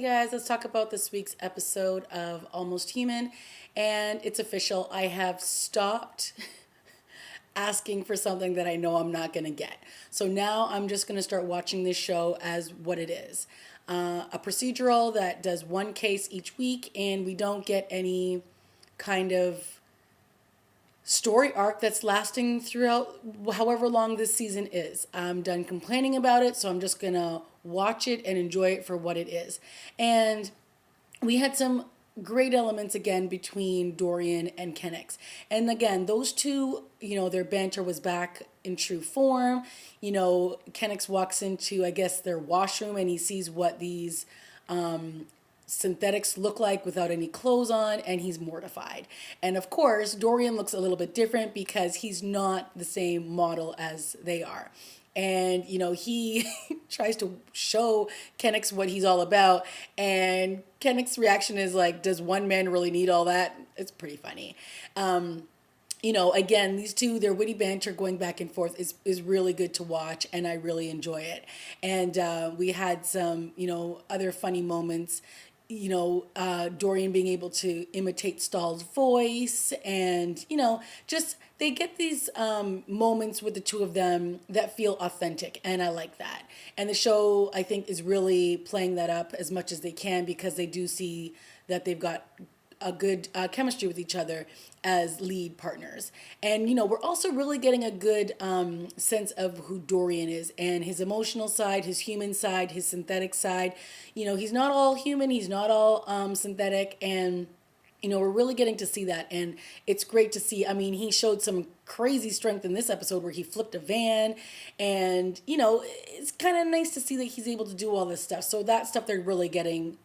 guys, let's talk about this week's episode of Almost Human. And it's official. I have stopped asking for something that I know I'm not going to get. So now I'm just going to start watching this show as what it is, a procedural that does one case each week, and we don't get any kind of story arc that's lasting throughout however long this season is. I'm done complaining about it, so I'm just gonna watch it and enjoy it for what it is. And we had some great elements again between Dorian and Kennex. And again, those two, their banter was back in true form. Kennex walks into, I guess, their washroom and he sees what these synthetics look like without any clothes on, and he's mortified. And of course, Dorian looks a little bit different because he's not the same model as they are. And he tries to show Kennex what he's all about, and Kennex's reaction is like, does one man really need all that? It's pretty funny. Again, these two, their witty banter going back and forth is really good to watch, and I really enjoy it. And we had some, other funny moments. Dorian being able to imitate Stahl's voice, and just they get these moments with the two of them that feel authentic, and I like that. And the show, I think, is really playing that up as much as they can, because they do see that they've got a good chemistry with each other as lead partners. And, we're also really getting a good sense of who Dorian is and his emotional side, his human side, his synthetic side. He's not all human, he's not all synthetic. And, we're really getting to see that. And it's great to see. I mean, he showed some crazy strength in this episode where he flipped a van. And, it's kind of nice to see that he's able to do all this stuff. So that stuff they're really getting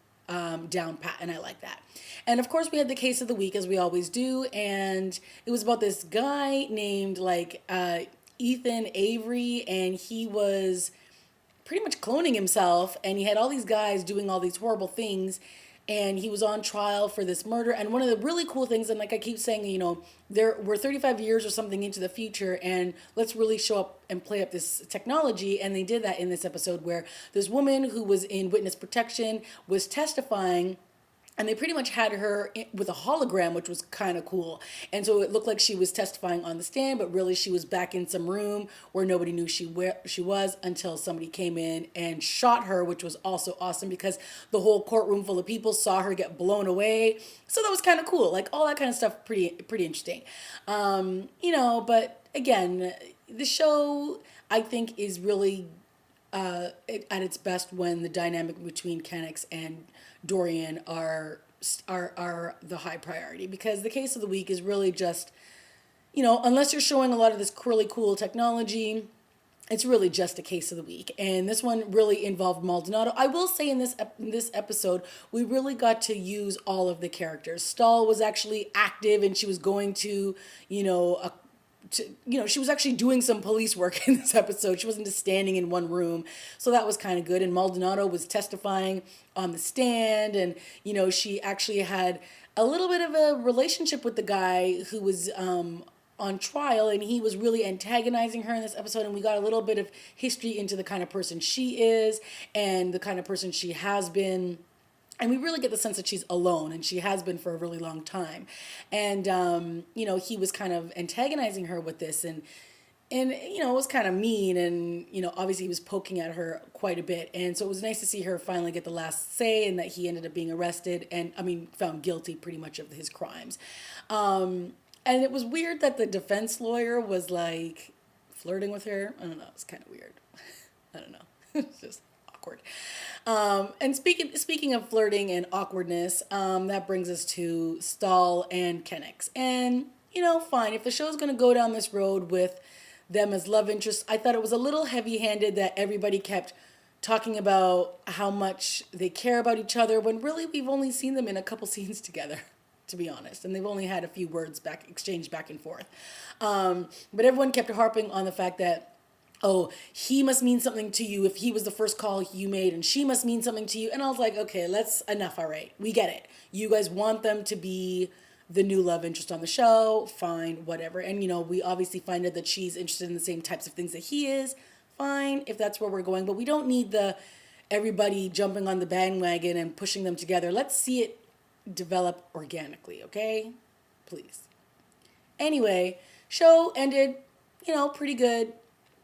down pat, and I like that. And of course, we had the case of the week, as we always do, and it was about this guy named Ethan Avery, and he was pretty much cloning himself, and he had all these guys doing all these horrible things, and he was on trial for this murder. And one of the really cool things, and like I keep saying, we're 35 years or something into the future, and let's really show up and play up this technology. And they did that in this episode, where this woman who was in witness protection was testifying, and they pretty much had her with a hologram, which was kind of cool. And so it looked like she was testifying on the stand, but really she was back in some room where nobody knew she was, until somebody came in and shot her, which was also awesome because the whole courtroom full of people saw her get blown away. So that was kind of cool. Like, all that kind of stuff, pretty interesting. But again, the show, I think, is really at its best when the dynamic between Kennex and Dorian are the high priority, because the case of the week is really just, unless you're showing a lot of this really cool technology, it's really just a case of the week. And this one really involved Maldonado. I will say in this episode, we really got to use all of the characters. Stahl was actually active, and she was going to, she was actually doing some police work in this episode. She wasn't just standing in one room. So that was kind of good. And Maldonado was testifying on the stand. And, she actually had a little bit of a relationship with the guy who was on trial. And he was really antagonizing her in this episode. And we got a little bit of history into the kind of person she is and the kind of person she has been. And we really get the sense that she's alone, and she has been for a really long time. And, he was kind of antagonizing her with this, and it was kind of mean, and, obviously he was poking at her quite a bit. And so it was nice to see her finally get the last say, and that he ended up being arrested and, found guilty pretty much of his crimes. And it was weird that the defense lawyer was, like, flirting with her. I don't know. It's kind of weird. I don't know. It's just awkward. And speaking of flirting and awkwardness, that brings us to Stahl and Kennex. And, fine, if the show's going to go down this road with them as love interests, I thought it was a little heavy-handed that everybody kept talking about how much they care about each other, when really we've only seen them in a couple scenes together, to be honest. And they've only had a few words exchanged back and forth. But everyone kept harping on the fact that, oh, he must mean something to you if he was the first call you made, and she must mean something to you. And I was like, okay, enough, all right. We get it. You guys want them to be the new love interest on the show, fine, whatever. And, we obviously find out that she's interested in the same types of things that he is, fine, if that's where we're going. But we don't need the everybody jumping on the bandwagon and pushing them together. Let's see it develop organically, okay? Please. Anyway, show ended, pretty good.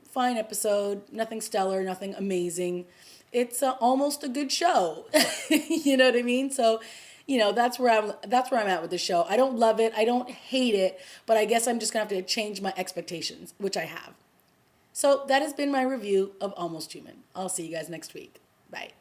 Fine episode. Nothing stellar, nothing amazing. It's almost a good show. You know what I mean? So, that's where I'm at with the show. I don't love it. I don't hate it, but I guess I'm just going to have to change my expectations, which I have. So that has been my review of Almost Human. I'll see you guys next week. Bye.